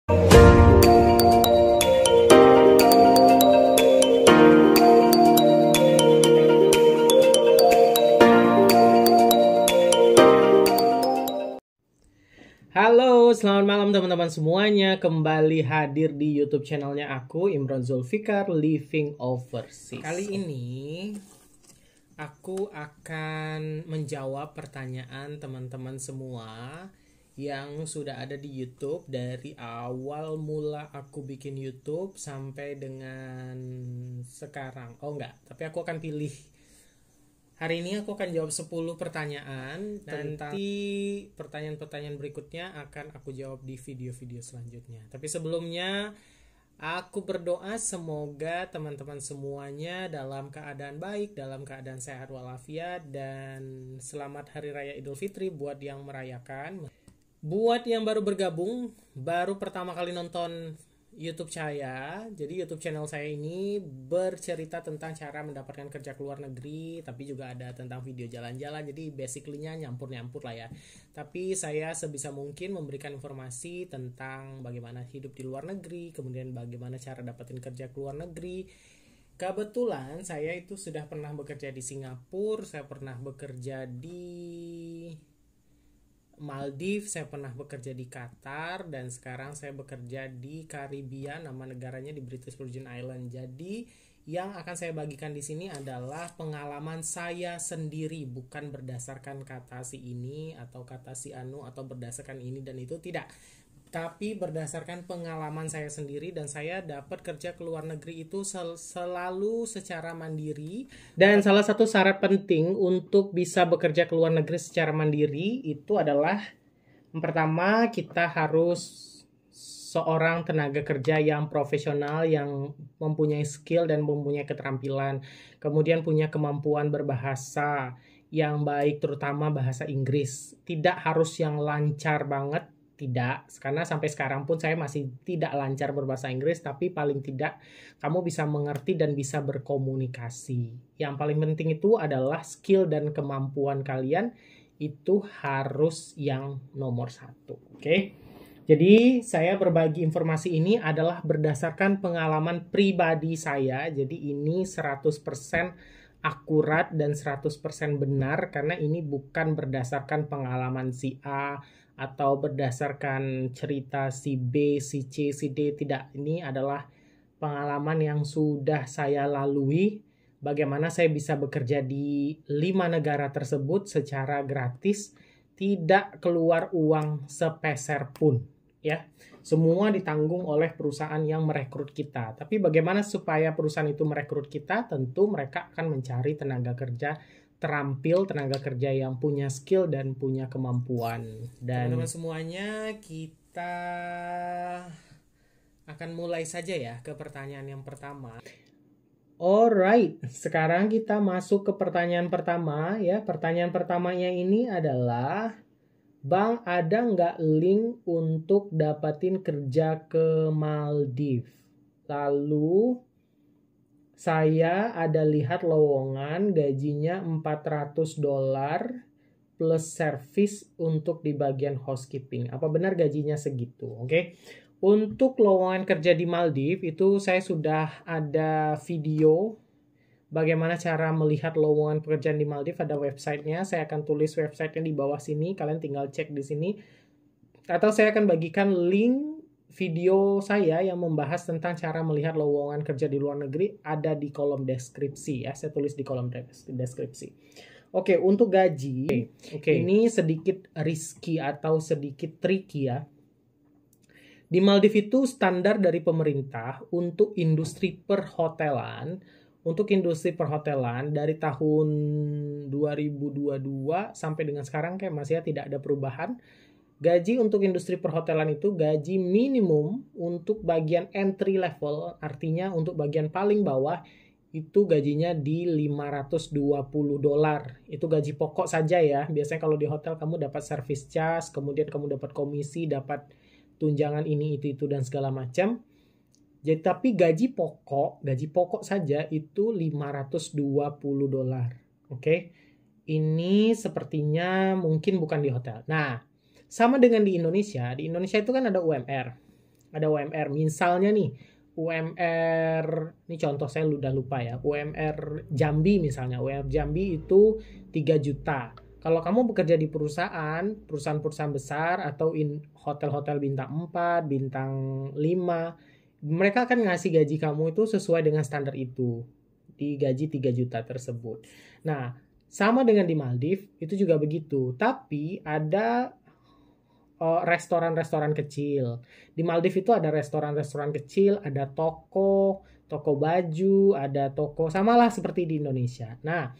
Halo, selamat malam teman-teman semuanya. Kembali hadir di YouTube channelnya aku, Imron Zulfikar, Living Overseas. Kali ini aku akan menjawab pertanyaan teman-teman semua yang sudah ada di YouTube dari awal mula aku bikin YouTube sampai dengan sekarang. Oh enggak, tapi aku akan pilih. Hari ini aku akan jawab 10 pertanyaan dan nanti pertanyaan-pertanyaan berikutnya akan aku jawab di video-video selanjutnya. Tapi sebelumnya aku berdoa semoga teman-teman semuanya dalam keadaan baik, dalam keadaan sehat walafiat, dan selamat Hari Raya Idul Fitri buat yang merayakan. Buat yang baru bergabung, baru pertama kali nonton YouTube saya, jadi YouTube channel saya ini bercerita tentang cara mendapatkan kerja ke luar negeri, tapi juga ada tentang video jalan-jalan, jadi basically-nya nyampur-nyampur lah ya. Tapi saya sebisa mungkin memberikan informasi tentang bagaimana hidup di luar negeri, kemudian bagaimana cara dapetin kerja ke luar negeri. Kebetulan saya itu sudah pernah bekerja di Singapura, saya pernah bekerja di Maldives, saya pernah bekerja di Qatar, dan sekarang saya bekerja di Karibia, nama negaranya di British Virgin Island. Jadi yang akan saya bagikan di sini adalah pengalaman saya sendiri, bukan berdasarkan kata si ini atau kata si anu atau berdasarkan ini dan itu, tidak. Tapi berdasarkan pengalaman saya sendiri, dan saya dapat kerja ke luar negeri itu selalu secara mandiri. Dan salah satu syarat penting untuk bisa bekerja ke luar negeri secara mandiri itu adalah, yang pertama, kita harus seorang tenaga kerja yang profesional, yang mempunyai skill dan mempunyai keterampilan. Kemudian punya kemampuan berbahasa yang baik, terutama bahasa Inggris. Tidak harus yang lancar banget, tidak, karena sampai sekarang pun saya masih tidak lancar berbahasa Inggris, tapi paling tidak kamu bisa mengerti dan bisa berkomunikasi. Yang paling penting itu adalah skill dan kemampuan kalian, itu harus yang nomor satu. Oke? Jadi saya berbagi informasi ini adalah berdasarkan pengalaman pribadi saya, jadi ini 100% akurat dan 100% benar, karena ini bukan berdasarkan pengalaman si A atau berdasarkan cerita si B, si C, si D, tidak. Ini adalah pengalaman yang sudah saya lalui, bagaimana saya bisa bekerja di 5 negara tersebut secara gratis, tidak keluar uang sepeser pun, ya. Semua ditanggung oleh perusahaan yang merekrut kita. Tapi bagaimana supaya perusahaan itu merekrut kita? Tentu mereka akan mencari tenaga kerja terampil, tenaga kerja yang punya skill dan punya kemampuan. Dan teman-teman semuanya, kita akan mulai saja ya ke pertanyaan yang pertama. Alright, sekarang kita masuk ke pertanyaan pertama ya. Pertanyaan pertamanya ini adalah, Bang, ada nggak link untuk dapatin kerja ke Maldives? Lalu saya ada lihat lowongan gajinya $400 plus service untuk di bagian housekeeping. Apa benar gajinya segitu? Oke. Untuk lowongan kerja di Maldives itu saya sudah ada video bagaimana cara melihat lowongan pekerjaan di Maldives, ada websitenya. Saya akan tulis websitenya di bawah sini. Kalian tinggal cek di sini. Atau saya akan bagikan link video saya yang membahas tentang cara melihat lowongan kerja di luar negeri, ada di kolom deskripsi ya. Saya tulis di kolom deskripsi. Oke, untuk gaji, ini sedikit risky atau sedikit tricky ya. Di Maldives itu standar dari pemerintah untuk industri perhotelan. Untuk industri perhotelan dari tahun 2022 sampai dengan sekarang kayak masih tidak ada perubahan. Gaji untuk industri perhotelan itu gaji minimum untuk bagian entry level, artinya untuk bagian paling bawah itu gajinya di $520. Itu gaji pokok saja ya. Biasanya kalau di hotel kamu dapat service charge, kemudian kamu dapat komisi, dapat tunjangan ini itu dan segala macam. Jadi tapi gaji pokok saja itu $520. Oke. Ini sepertinya mungkin bukan di hotel. Nah, sama dengan di Indonesia itu kan ada UMR. Ada UMR. Misalnya nih, UMR, ini contoh saya udah lupa ya, UMR Jambi misalnya. UMR Jambi itu 3 juta. Kalau kamu bekerja di perusahaan-perusahaan besar atau hotel-hotel bintang 4, bintang 5, mereka akan ngasih gaji kamu itu sesuai dengan standar itu. Di gaji 3 juta tersebut. Nah, sama dengan di Maldives itu juga begitu. Tapi ada restoran-restoran kecil. Di Maldives itu ada restoran-restoran kecil, ada toko baju, ada toko, samalah seperti di Indonesia. Nah,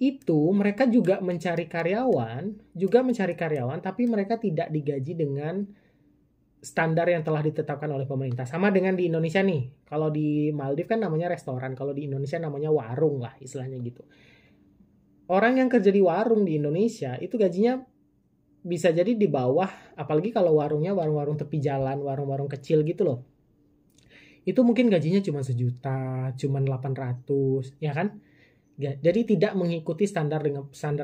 itu mereka juga mencari karyawan, tapi mereka tidak digaji dengan standar yang telah ditetapkan oleh pemerintah. Sama dengan di Indonesia nih. Kalau di Maldives kan namanya restoran, kalau di Indonesia namanya warung lah istilahnya gitu. Orang yang kerja di warung di Indonesia itu gajinya bisa jadi di bawah, apalagi kalau warungnya warung-warung tepi jalan, warung-warung kecil gitu loh. Itu mungkin gajinya cuma 1 juta, cuma 800, ya kan? Jadi tidak mengikuti standar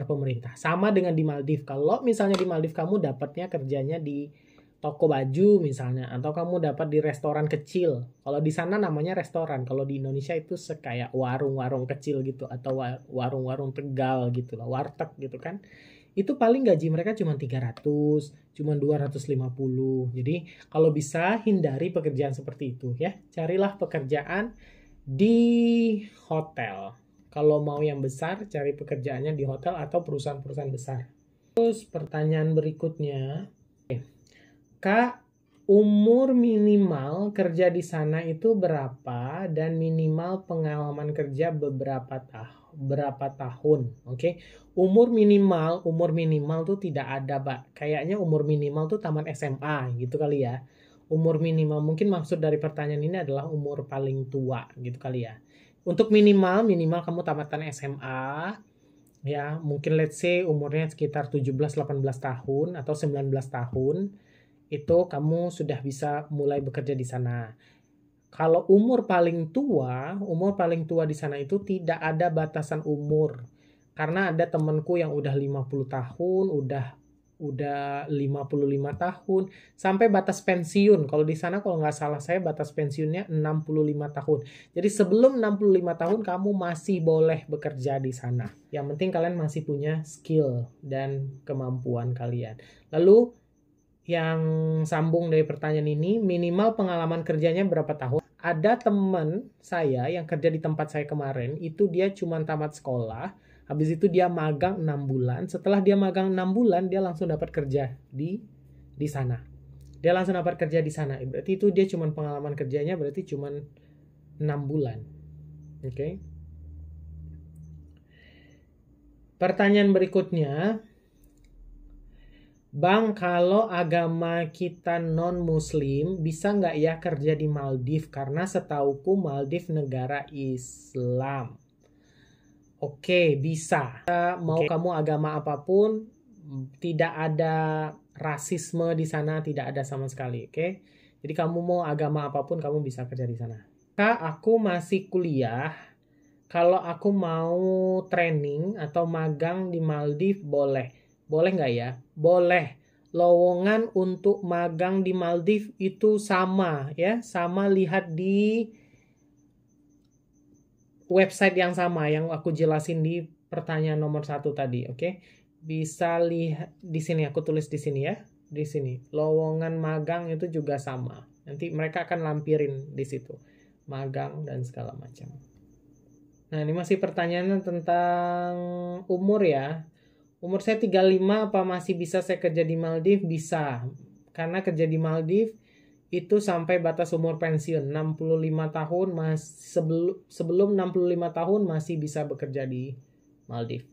pemerintah. Sama dengan di Maldives. Kalau misalnya di Maldives kamu dapatnya kerjanya di toko baju misalnya, atau kamu dapat di restoran kecil. Kalau di sana namanya restoran, kalau di Indonesia itu kayak warung-warung kecil gitu, atau warung-warung Tegal gitu lah, warteg gitu kan. Itu paling gaji mereka cuma 300, cuma 250. Jadi kalau bisa hindari pekerjaan seperti itu ya. Carilah pekerjaan di hotel. Kalau mau yang besar, cari pekerjaannya di hotel atau perusahaan-perusahaan besar. Terus pertanyaan berikutnya, Kak, umur minimal kerja di sana itu berapa dan minimal pengalaman kerja berapa tahun? Oke. Umur minimal tuh tidak ada, Pak. Kayaknya umur minimal tuh taman SMA gitu kali ya. Umur minimal mungkin maksud dari pertanyaan ini adalah umur paling tua gitu kali ya. Untuk minimal kamu tamatan SMA ya, mungkin let's say umurnya sekitar 17-18 tahun atau 19 tahun. Itu kamu sudah bisa mulai bekerja di sana. Kalau umur paling tua di sana itu tidak ada batasan umur. Karena ada temanku yang udah 50 tahun, udah 55 tahun, sampai batas pensiun. Kalau di sana kalau nggak salah saya batas pensiunnya 65 tahun. Jadi sebelum 65 tahun kamu masih boleh bekerja di sana. Yang penting kalian masih punya skill dan kemampuan kalian. Lalu yang sambung dari pertanyaan ini, minimal pengalaman kerjanya berapa tahun? Ada teman saya yang kerja di tempat saya kemarin, itu dia cuma tamat sekolah, habis itu dia magang 6 bulan. Setelah dia magang 6 bulan, dia langsung dapat kerja di sana. Dia langsung dapat kerja di sana. Berarti itu dia cuma pengalaman kerjanya berarti cuma 6 bulan. Oke. Okay. Pertanyaan berikutnya, Bang, kalau agama kita non-muslim, bisa nggak ya kerja di Maldives? Karena setauku Maldives negara Islam. Oke, bisa. Mau kamu agama apapun, tidak ada rasisme di sana, tidak ada sama sekali. Oke, jadi kamu mau agama apapun, kamu bisa kerja di sana. Kak, aku masih kuliah. Kalau aku mau training atau magang di Maldives, boleh. Boleh nggak ya? Boleh. Lowongan untuk magang di Maldives itu sama ya, sama lihat di website yang sama yang aku jelasin di pertanyaan nomor 1 tadi, oke? Bisa lihat di sini, aku tulis di sini ya, di sini. Lowongan magang itu juga sama. Nanti mereka akan lampirin di situ, magang dan segala macam. Nah, ini masih pertanyaan tentang umur ya. Umur saya 35, apa masih bisa saya kerja di Maldives? Bisa. Karena kerja di Maldives itu sampai batas umur pensiun. 65 tahun, sebelum 65 tahun masih bisa bekerja di Maldives.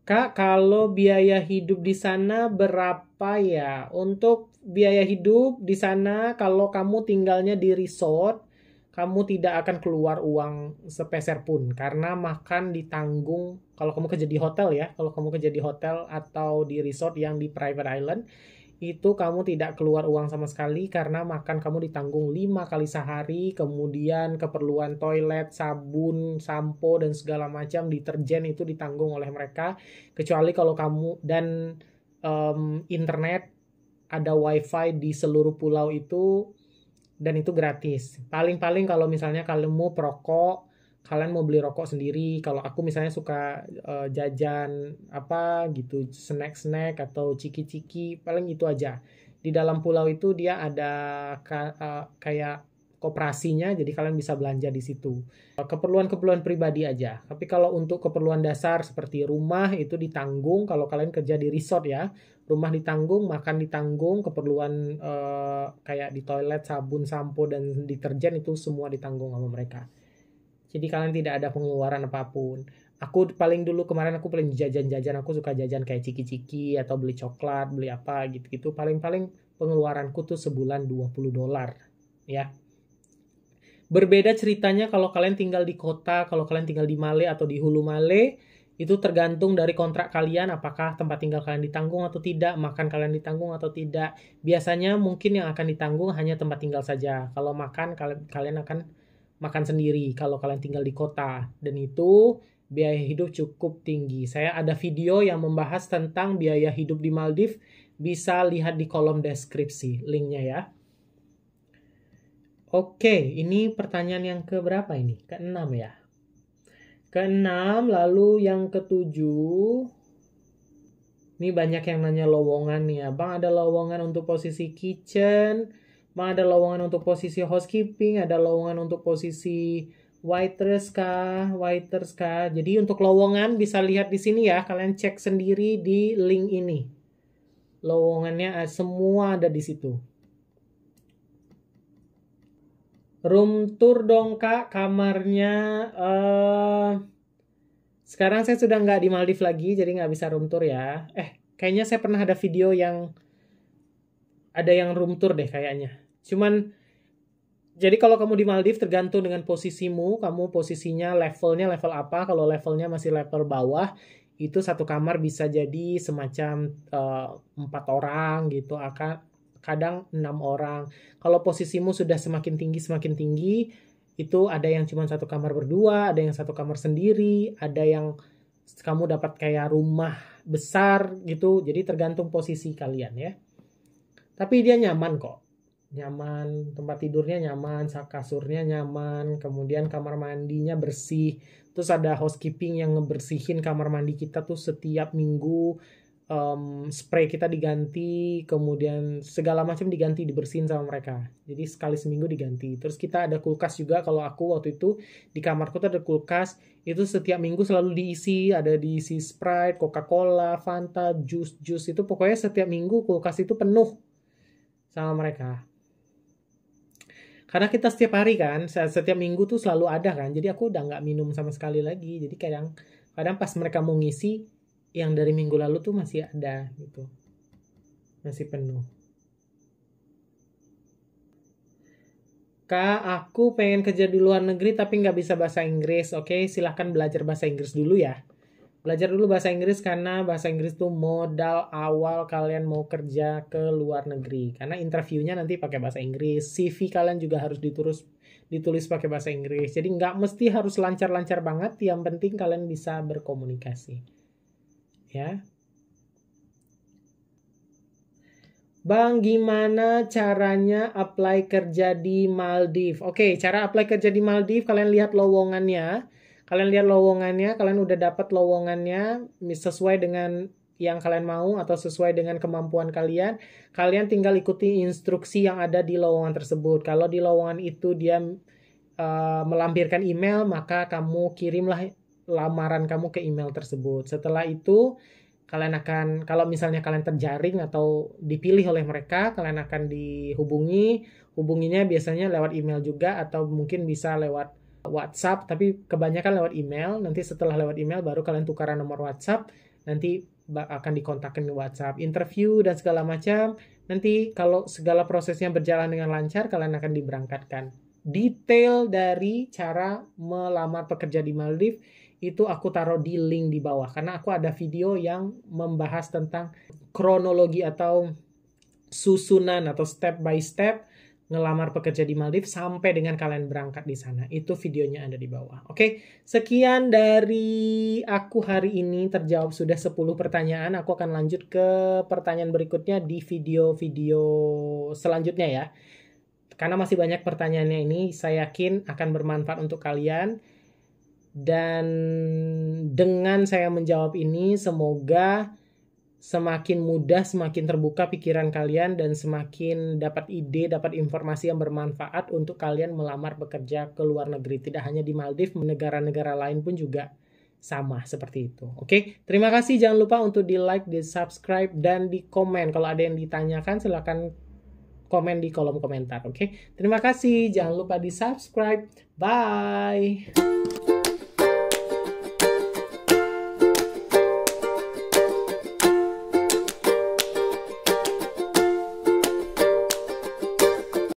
Kak, kalau biaya hidup di sana berapa ya? Untuk biaya hidup di sana, kalau kamu tinggalnya di resort, kamu tidak akan keluar uang sepeser pun karena makan ditanggung. Kalau kamu kerja di hotel ya, kalau kamu kerja di hotel atau di resort yang di private island, itu kamu tidak keluar uang sama sekali karena makan kamu ditanggung 5 kali sehari, kemudian keperluan toilet, sabun, sampo dan segala macam, deterjen itu ditanggung oleh mereka, kecuali kalau kamu dan internet ada wifi di seluruh pulau itu, dan itu gratis. Paling-paling kalau misalnya kalian mau perokok, kalian mau beli rokok sendiri. Kalau aku misalnya suka jajan apa gitu, snack-snack atau ciki-ciki, paling itu aja. Di dalam pulau itu dia ada kayak koperasinya, jadi kalian bisa belanja di situ. Keperluan-keperluan pribadi aja. Tapi kalau untuk keperluan dasar seperti rumah itu ditanggung kalau kalian kerja di resort ya. Rumah ditanggung, makan ditanggung, keperluan kayak di toilet, sabun, sampo, dan deterjen itu semua ditanggung sama mereka. Jadi kalian tidak ada pengeluaran apapun. Aku paling dulu kemarin aku paling jajan-jajan, aku suka jajan kayak ciki-ciki atau beli coklat, beli apa gitu-gitu. Paling-paling pengeluaranku tuh sebulan $20 ya. Berbeda ceritanya kalau kalian tinggal di kota, kalau kalian tinggal di Male atau di Hulu Male, itu tergantung dari kontrak kalian, apakah tempat tinggal kalian ditanggung atau tidak, makan kalian ditanggung atau tidak. Biasanya mungkin yang akan ditanggung hanya tempat tinggal saja. Kalau makan, kalian akan makan sendiri kalau kalian tinggal di kota. Dan itu biaya hidup cukup tinggi. Saya ada video yang membahas tentang biaya hidup di Maldives, bisa lihat di kolom deskripsi, linknya ya. Oke, ini pertanyaan yang keberapa ini? Ke-6 ya. Ke-6, lalu yang ke-7. Ini banyak yang nanya lowongan nih ya. Bang, ada lowongan untuk posisi kitchen. Bang, ada lowongan untuk posisi housekeeping. Ada lowongan untuk posisi waiters kah? Waiters kah? Jadi untuk lowongan bisa lihat di sini ya. Kalian cek sendiri di link ini. Lowongannya semua ada di situ. Room tour dong kak, kamarnya. Sekarang saya sudah nggak di Maldives lagi, jadi nggak bisa room tour ya. Kayaknya saya pernah ada video yang ada yang room tour deh kayaknya. Cuman, jadi kalau kamu di Maldives tergantung dengan posisimu, kamu posisinya levelnya level apa. Kalau levelnya masih level bawah, itu satu kamar bisa jadi semacam 4 orang gitu, kadang 6 orang. Kalau posisimu sudah semakin tinggi, itu ada yang cuma satu kamar berdua, ada yang satu kamar sendiri, ada yang kamu dapat kayak rumah besar gitu. Jadi tergantung posisi kalian ya. Tapi dia nyaman kok. Nyaman, tempat tidurnya nyaman, kasurnya nyaman, kemudian kamar mandinya bersih. Terus ada housekeeping yang ngebersihin kamar mandi kita tuh setiap minggu. Spray kita diganti, kemudian segala macam diganti, dibersihin sama mereka. Jadi sekali seminggu diganti. Terus kita ada kulkas juga. Kalau aku waktu itu di kamarku tuh ada kulkas, itu setiap minggu selalu diisi. Ada diisi Sprite, Coca-Cola, Fanta, jus itu pokoknya setiap minggu kulkas itu penuh sama mereka. Karena kita setiap hari kan, setiap minggu tuh selalu ada kan. Jadi aku udah nggak minum sama sekali lagi. Jadi kadang pas mereka mau ngisi, yang dari minggu lalu tuh masih ada gitu, masih penuh. Kak, aku pengen kerja di luar negeri tapi nggak bisa bahasa Inggris. Oke, silahkan belajar bahasa Inggris dulu ya. Belajar dulu bahasa Inggris karena bahasa Inggris tuh modal awal kalian mau kerja ke luar negeri. Karena interviewnya nanti pakai bahasa Inggris. CV kalian juga harus ditulis pakai bahasa Inggris. Jadi nggak mesti harus lancar-lancar banget. Yang penting kalian bisa berkomunikasi. Ya. Bang, gimana caranya apply kerja di Maldives? Oke, cara apply kerja di Maldives, kalian lihat lowongannya. Kalian udah dapat lowongannya sesuai dengan yang kalian mau atau sesuai dengan kemampuan kalian. Kalian tinggal ikuti instruksi yang ada di lowongan tersebut. Kalau di lowongan itu dia melampirkan email, maka kamu kirimlah lamaran kamu ke email tersebut. Setelah itu kalian akan, kalau misalnya kalian terjaring atau dipilih oleh mereka, kalian akan hubunginya biasanya lewat email juga atau mungkin bisa lewat WhatsApp, tapi kebanyakan lewat email. Nanti setelah lewat email baru kalian tukaran nomor WhatsApp, nanti akan dikontakkan di WhatsApp, interview dan segala macam. Nanti kalau segala prosesnya berjalan dengan lancar, kalian akan diberangkatkan. Detail dari cara melamar pekerja di Maldives itu aku taruh di link di bawah karena aku ada video yang membahas tentang kronologi atau susunan atau step by step ngelamar pekerja di Maldives sampai dengan kalian berangkat di sana. Itu videonya ada di bawah. Oke, sekian dari aku hari ini, terjawab sudah 10 pertanyaan. Aku akan lanjut ke pertanyaan berikutnya di video-video selanjutnya ya. Karena masih banyak pertanyaannya ini, saya yakin akan bermanfaat untuk kalian. Dan dengan saya menjawab ini, semoga semakin mudah, semakin terbuka pikiran kalian dan semakin dapat ide, dapat informasi yang bermanfaat untuk kalian melamar bekerja ke luar negeri. Tidak hanya di Maldives, negara-negara lain pun juga sama seperti itu. Oke, terima kasih. Jangan lupa untuk di like, di subscribe, dan di komen. Kalau ada yang ditanyakan silahkan komen di kolom komentar. Oke, terima kasih. Jangan lupa di subscribe. Bye.